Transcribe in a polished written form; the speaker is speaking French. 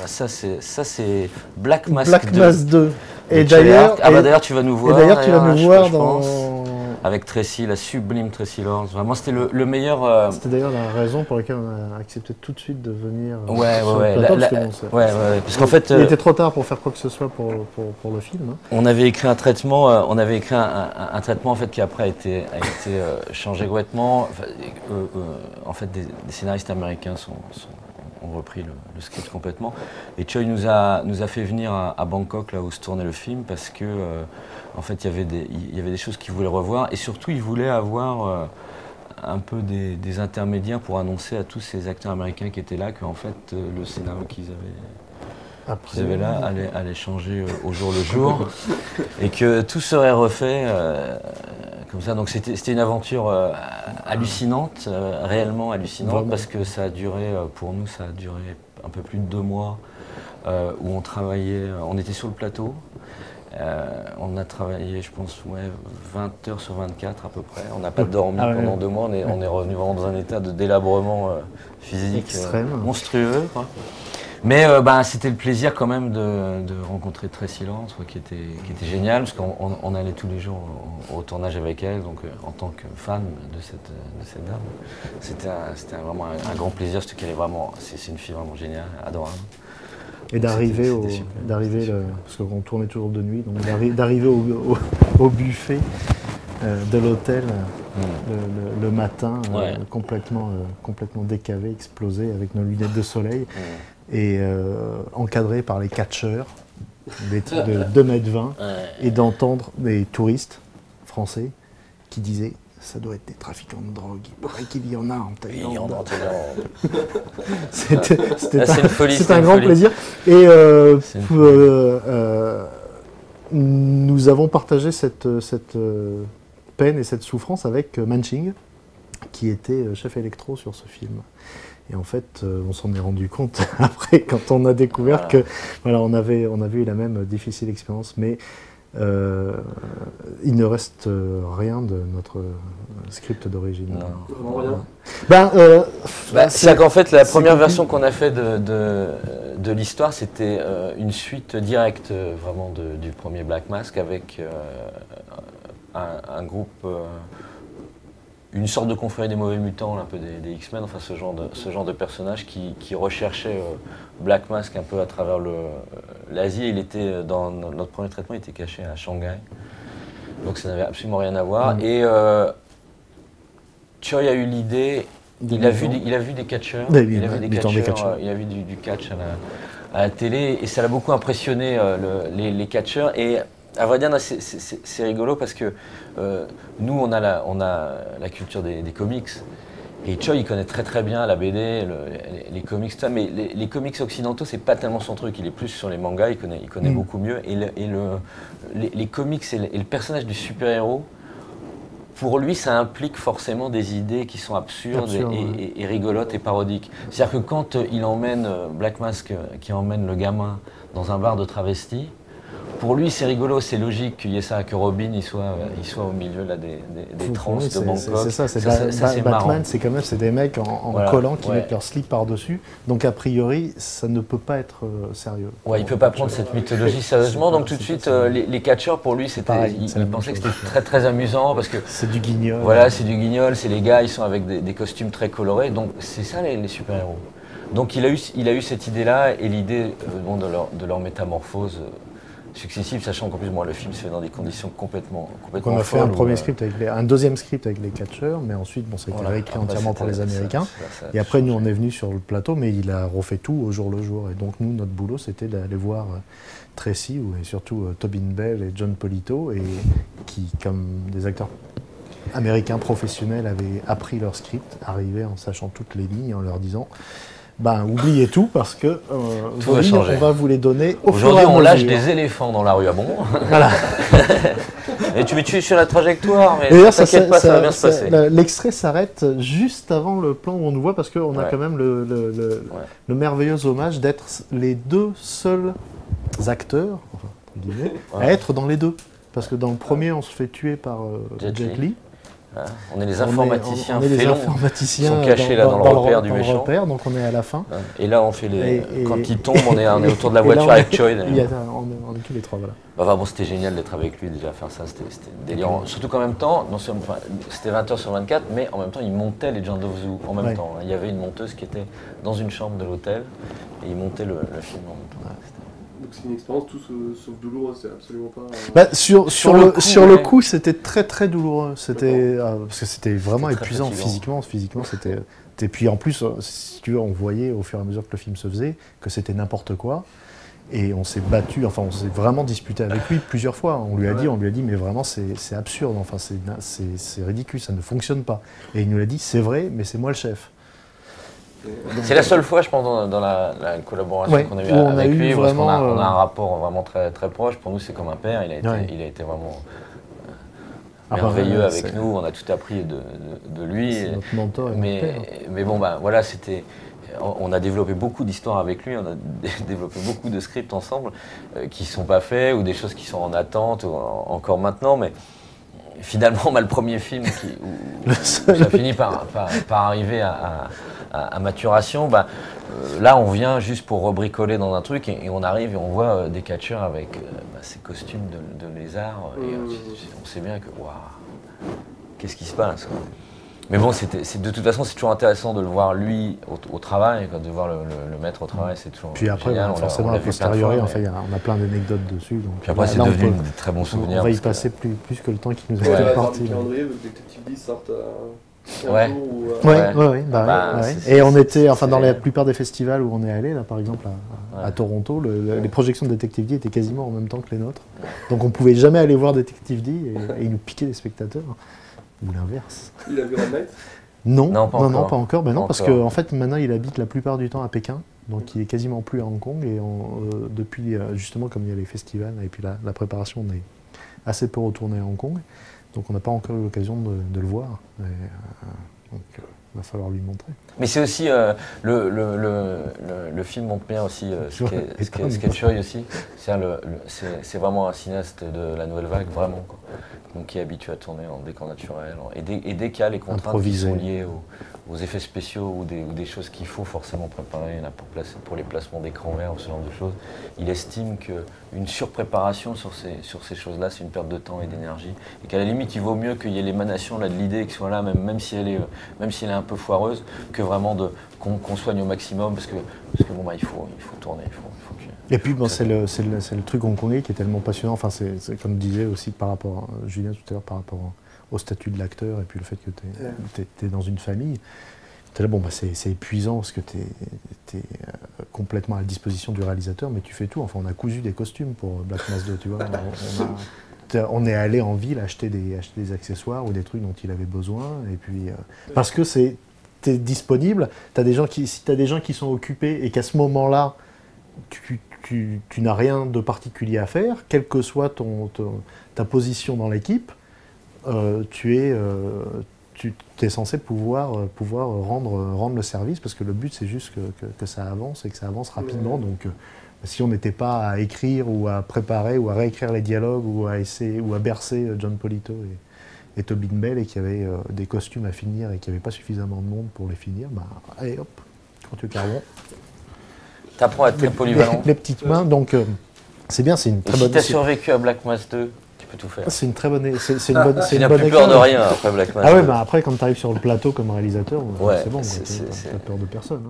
ça c'est Black Mask Black 2. Mask 2. Et d'ailleurs tu vas nous voir. Et d'ailleurs tu vas nous voir dans... Avec Tracy, la sublime Tracy Lords. Vraiment, c'était le meilleur. C'était d'ailleurs la raison pour laquelle on a accepté tout de suite de venir sur le plateau. Parce qu'en fait, il était trop tard pour faire quoi que ce soit pour le film. Hein. On avait écrit un traitement, un traitement en fait qui après a été changé complètement. En fait, des scénaristes américains ont repris le script complètement. Et Choi nous a fait venir à Bangkok, là où se tournait le film, parce que en fait, il y avait des choses qu'il voulait revoir, et surtout, il voulait avoir un peu des intermédiaires pour annoncer à tous ces acteurs américains qui étaient là qu'en fait, le scénario qu'ils avaient là allait changer au jour le jour, et que tout serait refait comme ça. Donc c'était une aventure hallucinante, réellement hallucinante, parce que ça a duré, pour nous, ça a duré un peu plus de 2 mois, où on travaillait, on était sur le plateau. On a travaillé, je pense, 20 heures sur 24 à peu près. On n'a pas dormi pendant 2 mois. On est revenu vraiment dans un état de délabrement physique monstrueux, quoi. Mais c'était le plaisir quand même de rencontrer Tracy Lords, qui était génial, parce qu'on allait tous les jours au tournage avec elle, donc en tant que fan de cette dame. C'était vraiment un grand plaisir, parce qu'elle est vraiment, c'est une fille vraiment géniale, adorable. Et d'arriver, parce qu'on tournait toujours de nuit, donc d'arriver au buffet de l'hôtel le matin, complètement décavé, explosé, avec nos lunettes de soleil, et encadré par les catcheurs, des types de 2,20 m, et d'entendre des touristes français qui disaient « ça doit être des trafiquants de drogue, il paraît qu'il y en a en Thaïlande. » C'était un grand plaisir. Et nous avons partagé cette peine et cette souffrance avec Manching, qui était chef électro sur ce film. Et en fait, on s'en est rendu compte après, quand on a découvert que on avait eu la même difficile expérience. Mais il ne reste rien de notre script d'origine. C'est qu'en fait, la première version qu'on a fait de l'histoire, c'était une suite directe vraiment du premier Black Mask, avec un groupe, une sorte de confrérie des mauvais mutants, un peu des X-Men, enfin ce genre de personnage qui recherchait Black Mask un peu à travers l'Asie. Il était, dans notre premier traitement, il était caché à Shanghai, donc ça n'avait absolument rien à voir. Et Choi a eu l'idée, il a vu des catcheurs, il a vu du catch à la télé, et ça l'a beaucoup impressionné, les catcheurs. Et à vrai dire, c'est rigolo parce que nous, on a la culture des comics. Et Choi, il connaît très bien la BD, les comics, tout ça, mais les comics occidentaux, c'est pas tellement son truc. Il est plus sur les mangas, il connaît beaucoup mieux. Et les comics et le personnage du super-héros, pour lui, ça implique forcément des idées qui sont absurdes et rigolotes et parodiques. C'est-à-dire que quand il emmène Black Mask, qui emmène le gamin dans un bar de travestis, pour lui, c'est rigolo, c'est logique qu'il y ait ça, que Robin il soit au milieu là, des trans de Bangkok. C'est ça, c'est Batman, c'est quand même des mecs en collant qui mettent leur slip par-dessus. Donc a priori, ça ne peut pas être sérieux. Ouais, il ne peut pas prendre cette mythologie sérieusement. Donc tout de suite, les catcheurs, pour lui, il pensait que c'était très amusant parce que c'est du guignol. Voilà, c'est du guignol, c'est les gars, ils sont avec des costumes très colorés. Donc c'est ça les super-héros. Donc il a eu cette idée-là et l'idée de leur métamorphose successives, sachant qu'en plus, le film se fait dans des conditions complètement on a fait un deuxième script avec les catcheurs, mais ensuite, ça a été réécrit entièrement par les Américains. Et après, nous, on est venus sur le plateau, mais il a refait tout au jour le jour. Et donc, nous, notre boulot, c'était d'aller voir Tracy, et surtout Tobin Bell et John Polito, et qui, comme des acteurs américains professionnels, avaient appris leur script, arrivaient en sachant toutes les lignes, en leur disant... oubliez tout parce que on va vous les donner au fur et à mesure. Aujourd'hui, on lâche des éléphants dans la rue à Bon. Voilà. Et tu es sur la trajectoire, mais t'inquiète pas, ça va bien se passer. L'extrait s'arrête juste avant le plan où on nous voit parce qu'on a quand même le merveilleux hommage d'être les deux seuls acteurs, à être dans les deux. Parce que dans le premier, on se fait tuer par Jet Li. On est les informaticiens on est les félons, informaticiens sont cachés dans le repère du méchant. Donc on est à la fin. Et là, on fait quand il tombe, on est autour de la voiture avec Choi. On est tous les trois, voilà. Bon, c'était génial d'être avec lui, déjà faire ça, c'était délirant. Surtout qu'en même temps, c'était 20h sur 24, mais en même temps, il montait Legend of Zoo en même temps. Il y avait une monteuse qui était dans une chambre de l'hôtel et il montait le film en même temps. Donc c'est une expérience tout sauf douloureuse, c'est absolument pas... Sur le coup, c'était très très douloureux. Parce que c'était vraiment épuisant physiquement c'était... Et puis en plus, si tu veux, on voyait au fur et à mesure que le film se faisait que c'était n'importe quoi. Et on s'est battu, on s'est vraiment disputé avec lui plusieurs fois. On lui a dit, mais vraiment c'est absurde, c'est ridicule, ça ne fonctionne pas. Et il nous l'a dit, c'est vrai, mais c'est moi le chef. C'est la seule fois, je pense, dans la collaboration qu'on a eue avec lui, parce qu'on a un rapport vraiment très, très proche. Pour nous, c'est comme un père. Il a été vraiment merveilleux avec nous. On a tout appris de lui. C'est notre mentor et notre père. Mais bon, voilà, on a développé beaucoup d'histoires avec lui. On a développé beaucoup de scripts ensemble qui ne sont pas faits ou des choses qui sont en attente encore maintenant. Mais finalement, le premier film où ça finit par arriver à maturation, là on vient juste pour rebricoler dans un truc et on arrive et on voit des catcheurs avec ces costumes de lézard et on sait bien que waouh, qu'est-ce qui se passe quoi. Mais bon, de toute façon c'est toujours intéressant de le voir lui au travail, de voir le mettre au travail, c'est toujours puis après génial. Forcément a posteriori, on a plein d'anecdotes dessus. Donc puis après c'est devenu de très bons souvenirs. On va y passer plus que le temps qui nous est imparti. Le calendrier, le Detective D sortent Et on était, dans la plupart des festivals où on est allé, là par exemple à Toronto, les projections de Detective D étaient quasiment en même temps que les nôtres. Donc on pouvait jamais aller voir Detective D et ils nous piquaient des spectateurs. Ou l'inverse. Il a vu Red Knight ? Non, pas encore. Parce que fait, maintenant il habite la plupart du temps à Pékin. Donc il est quasiment plus à Hong Kong. Et depuis, justement, comme il y a les festivals et puis la préparation, on est assez peu retourné à Hong Kong. Donc on n'a pas encore eu l'occasion de le voir. Donc il va falloir lui montrer. Mais c'est aussi, le film montre bien aussi ce qui est curieux aussi. C'est vraiment un cinéaste de la nouvelle vague, vraiment. Quoi. Donc qui est habitué à tourner en décor naturel. Et dès qu'il y a les contraintes qui sont liées aux effets spéciaux ou des choses qu'il faut forcément préparer là, pour les placements d'écran vert ou ce genre de choses, il estime qu'une surpréparation sur ces choses-là, c'est une perte de temps et d'énergie. Et qu'à la limite, il vaut mieux qu'il y ait l'émanation de l'idée qui soit là, même si elle est un peu foireuse, que vraiment qu'on soigne au maximum, parce que bon, il faut tourner. Et puis c'est le truc hongkongais qui est tellement passionnant. C'est comme disait aussi par rapport à Julien tout à l'heure, par rapport au statut de l'acteur et puis le fait que tu es dans une famille. Là, c'est épuisant parce que tu es complètement à la disposition du réalisateur, mais tu fais tout. On a cousu des costumes pour Black Mass 2, tu vois. On est allé en ville acheter des accessoires ou des trucs dont il avait besoin. Et puis, parce que tu es disponible, si tu as des gens qui sont occupés et qu'à ce moment-là, tu n'as rien de particulier à faire, quelle que soit ta position dans l'équipe, tu es censé pouvoir rendre le service, parce que le but c'est juste que ça avance et que ça avance rapidement. Donc si on n'était pas à écrire ou à préparer ou à réécrire les dialogues ou à bercer John Polito et Tobin Bell et qu'il y avait des costumes à finir et qu'il n'y avait pas suffisamment de monde pour les finir, allez hop, quand tu carbon. T'apprends à être très polyvalent. Les petites mains, donc c'est bien, c'est une très bonne... Si t'as survécu à Black Mass 2, tu peux tout faire. C'est une très bonne... C'est une bonne... Tu n'as plus peur de rien après Black Mass 2. Ah ouais, après quand tu arrives sur le plateau comme réalisateur, c'est bon, tu n'as peur de personne.